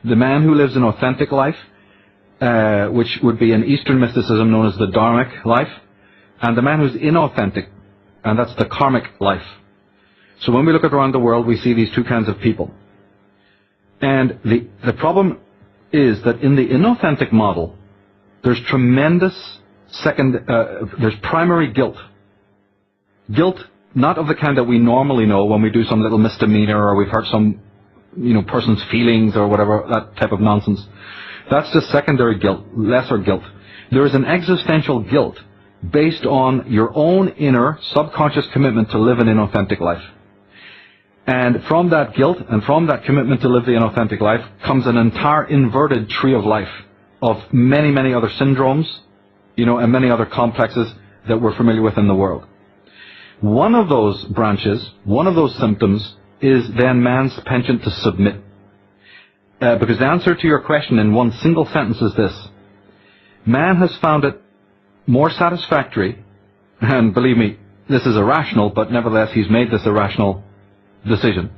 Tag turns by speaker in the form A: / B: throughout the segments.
A: The man who lives an authentic life, which would be in Eastern mysticism known as the dharmic life, and the man who's inauthentic, and that's the karmic life. So when we look around the world, we see these two kinds of people. And the problem is that in the inauthentic model, there's tremendous there's primary guilt. Guilt, not of the kind that we normally know when we do some little misdemeanor or we've hurt some, person's feelings or whatever, that type of nonsense. That's just secondary guilt, lesser guilt. There is an existential guilt based on your own inner subconscious commitment to live an inauthentic life. And from that guilt and from that commitment to live the inauthentic life comes an entire inverted tree of life of many, many other syndromes, and many other complexes that we're familiar with in the world. One of those branches, one of those symptoms, is then man's penchant to submit. Because the answer to your question in one single sentence is this: man has found it more satisfactory, and believe me, this is irrational, but nevertheless he's made this irrational decision.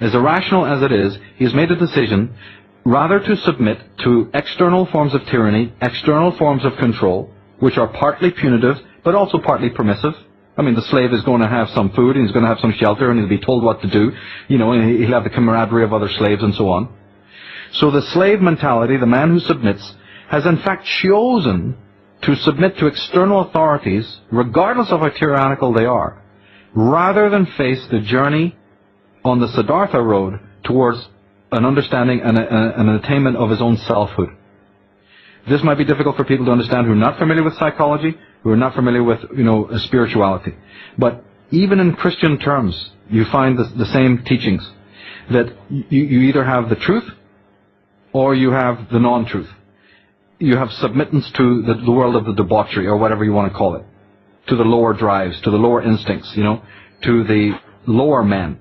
A: As irrational as it is, he's made a decision rather to submit to external forms of tyranny, external forms of control, which are partly punitive, but also partly permissive. I mean, the slave is going to have some food, and he's going to have some shelter, and he'll be told what to do, and he'll have the camaraderie of other slaves and so on. So the slave mentality, the man who submits, has in fact chosen to submit to external authorities, regardless of how tyrannical they are, rather than face the journey on the Siddhartha road towards an understanding and an attainment of his own selfhood. This might be difficult for people to understand who are not familiar with psychology, who are not familiar with, spirituality. But even in Christian terms, you find the same teachings, that you either have the truth or you have the non-truth. You have submittance to the world of the debauchery, or whatever you want to call it, to the lower drives, to the lower instincts, to the lower man.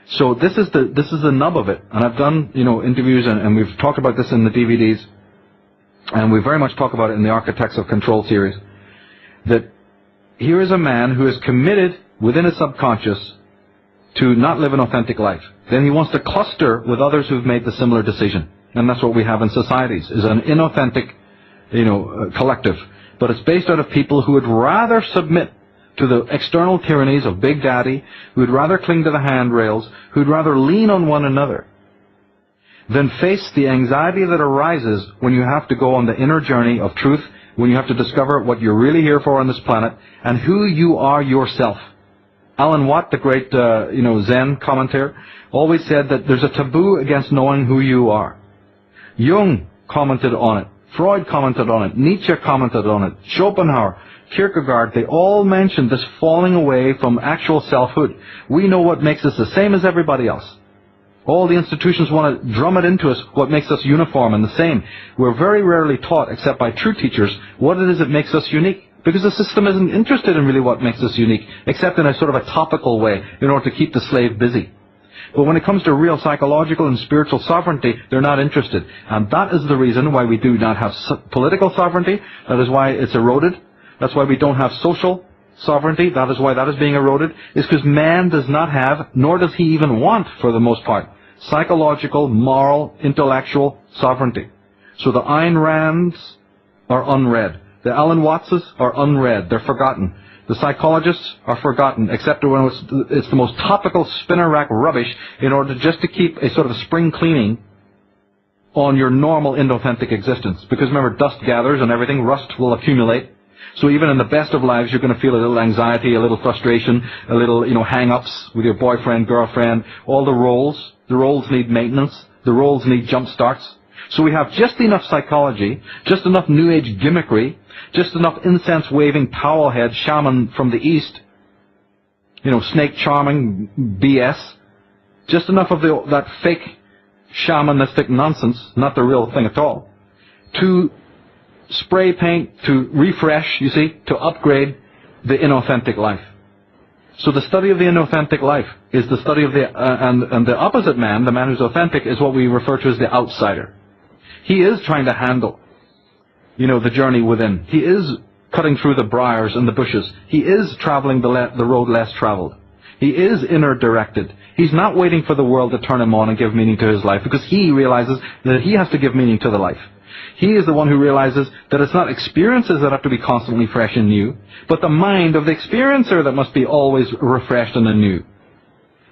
A: So this is the nub of it. And I've done, interviews, and we've talked about this in the DVDs, and we very much talk about it in the Architects of Control series, that here is a man who is committed within his subconscious to not live an authentic life. Then he wants to cluster with others who've made the similar decision. And that's what we have in societies, is an inauthentic, collective. But it's based out of people who would rather submit to the external tyrannies of Big Daddy, who would rather cling to the handrails, who would rather lean on one another, than face the anxiety that arises when you have to go on the inner journey of truth, when you have to discover what you're really here for on this planet, and who you are yourself. Alan Watt, the great, Zen commentator, always said that there's a taboo against knowing who you are. Jung commented on it. Freud commented on it. Nietzsche commented on it. Schopenhauer, Kierkegaard, they all mentioned this falling away from actual selfhood. We know what makes us the same as everybody else. All the institutions want to drum it into us, what makes us uniform and the same. We're very rarely taught, except by true teachers, what it is that makes us unique. Because the system isn't interested in really what makes us unique, except in a sort of a topical way, in order to keep the slave busy. But when it comes to real psychological and spiritual sovereignty, they're not interested. And that is the reason why we do not have political sovereignty. That is why it's eroded. That's why we don't have social sovereignty. That is why that is being eroded. It's because man does not have, nor does he even want, for the most part, psychological, moral, intellectual sovereignty. So the Ayn Rands are unread. The Alan Wattses are unread. They're forgotten. The psychologists are forgotten, except when it's the most topical spinner rack rubbish in order just to keep a sort of spring cleaning on your normal inauthentic existence. Because remember, dust gathers and everything, rust will accumulate. So even in the best of lives, you're going to feel a little anxiety, a little frustration, a little, hang-ups with your boyfriend, girlfriend. All the roles need maintenance. The roles need jump starts. So we have just enough psychology, just enough New Age gimmickry, just enough incense-waving towel-head shaman from the East, snake charming BS, just enough of that fake shamanistic nonsense, not the real thing at all, to spray paint, to refresh, to upgrade the inauthentic life. So the study of the inauthentic life is the study of and the opposite man, the man who's authentic, is what we refer to as the outsider. He is trying to handle, the journey within. He is cutting through the briars and the bushes. He is traveling the road less traveled. He is inner-directed. He's not waiting for the world to turn him on and give meaning to his life, because he realizes that he has to give meaning to the life. He is the one who realizes that it's not experiences that have to be constantly fresh and new, but the mind of the experiencer that must be always refreshed and anew.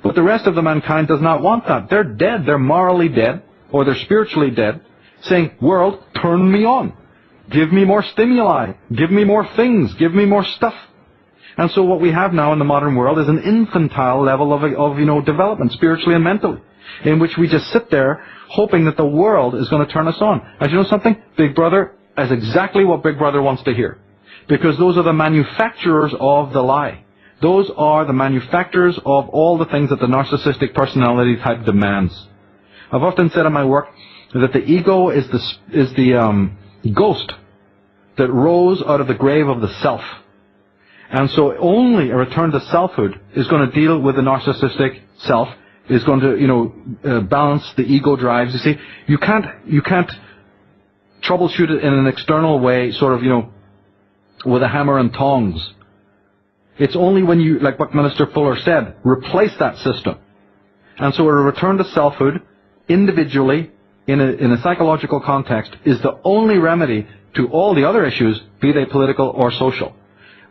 A: But the rest of the mankind does not want that. They're dead. They're morally dead, or they're spiritually dead, saying, world, turn me on. Give me more stimuli. Give me more things. Give me more stuff. And so what we have now in the modern world is an infantile level of development, spiritually and mentally, in which we just sit there hoping that the world is going to turn us on. And you know something? Big Brother is exactly what Big Brother wants to hear. Because those are the manufacturers of the lie. Those are the manufacturers of all the things that the narcissistic personality type demands. I've often said in my work that the ego is the ghost that rose out of the grave of the self. And so only a return to selfhood is going to deal with the narcissistic self, is going to, balance the ego drives. You see, you can't troubleshoot it in an external way, sort of, with a hammer and tongs. It's only when you, like Buckminster Fuller said, replace that system. And so a return to selfhood, individually, in a psychological context, is the only remedy to all the other issues, be they political or social.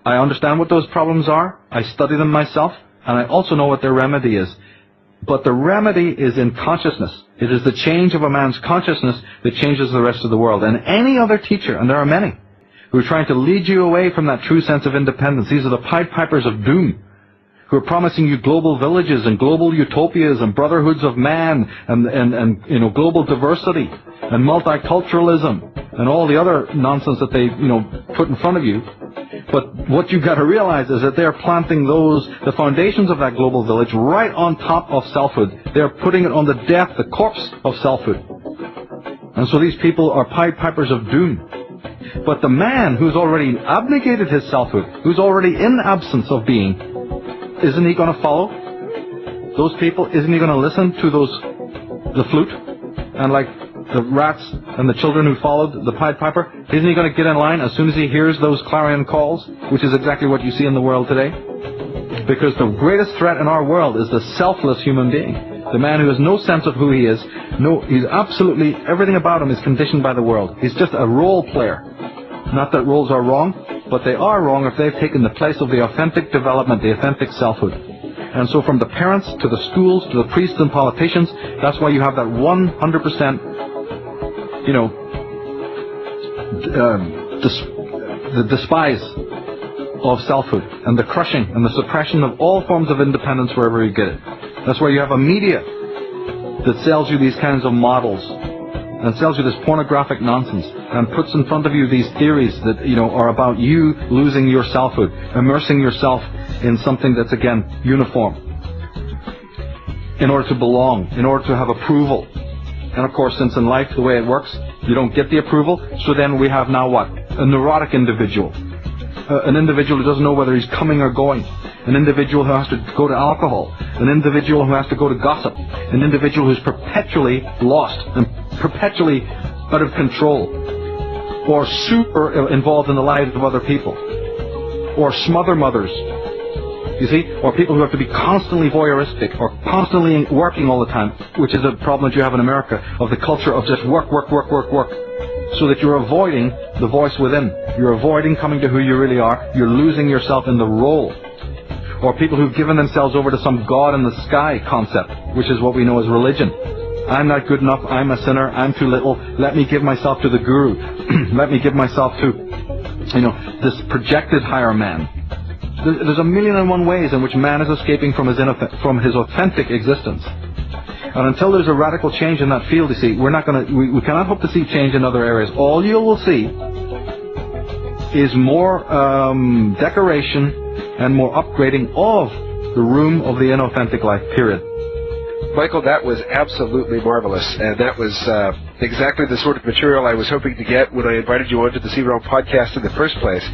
A: I understand what those problems are, I study them myself, and I also know what their remedy is. But the remedy is in consciousness. It is the change of a man's consciousness that changes the rest of the world. And any other teacher, and there are many, who are trying to lead you away from that true sense of independence. These are the Pied Pipers of doom, who are promising you global villages and global utopias and brotherhoods of man and global diversity and multiculturalism and all the other nonsense that they put in front of you. But what you've got to realize is that they're planting the foundations of that global village right on top of selfhood. They're putting it on the corpse of selfhood. And so these people are Pied Pipers of doom. But the man who's already abnegated his selfhood, who's already in absence of being, isn't he going to follow those people? Isn't he going to listen to the flute? And like the rats and the children who followed the Pied Piper, isn't he going to get in line as soon as he hears those clarion calls, which is exactly what you see in the world today? Because the greatest threat in our world is the selfless human being. The man who has no sense of who he is. He's absolutely, everything about him is conditioned by the world. He's just a role player. Not that roles are wrong, but they are wrong if they've taken the place of the authentic development, the authentic selfhood. And so from the parents to the schools to the priests and politicians, that's why you have that 100%, the despise of selfhood and the crushing and the suppression of all forms of independence wherever you get it. That's why you have a media that sells you these kinds of models and sells you this pornographic nonsense and puts in front of you these theories that, are about you losing your selfhood, immersing yourself in something that's, again, uniform in order to belong, in order to have approval. And of course, since in life, the way it works, you don't get the approval, so then we have now what? A neurotic individual. An individual who doesn't know whether he's coming or going. An individual who has to go to alcohol. An individual who has to go to gossip. An individual who's perpetually lost and perpetually out of control. Or super involved in the lives of other people. Or smother mothers. You see? Or people who have to be constantly voyeuristic or constantly working all the time, which is a problem that you have in America, of the culture of just work. So that you're avoiding the voice within. You're avoiding coming to who you really are. You're losing yourself in the role. Or people who've given themselves over to some God in the sky concept, which is what we know as religion. I'm not good enough, I'm a sinner, I'm too little, let me give myself to the guru. Let me give myself to, this projected higher man. There's a million and one ways in which man is escaping from his authentic existence. And until there's a radical change in that field, you see, we cannot hope to see change in other areas. All you will see is more decoration and more upgrading of the room of the inauthentic life, period.
B: Michael, that was absolutely marvelous, and that was exactly the sort of material I was hoping to get when I invited you onto the C-Realm podcast in the first place.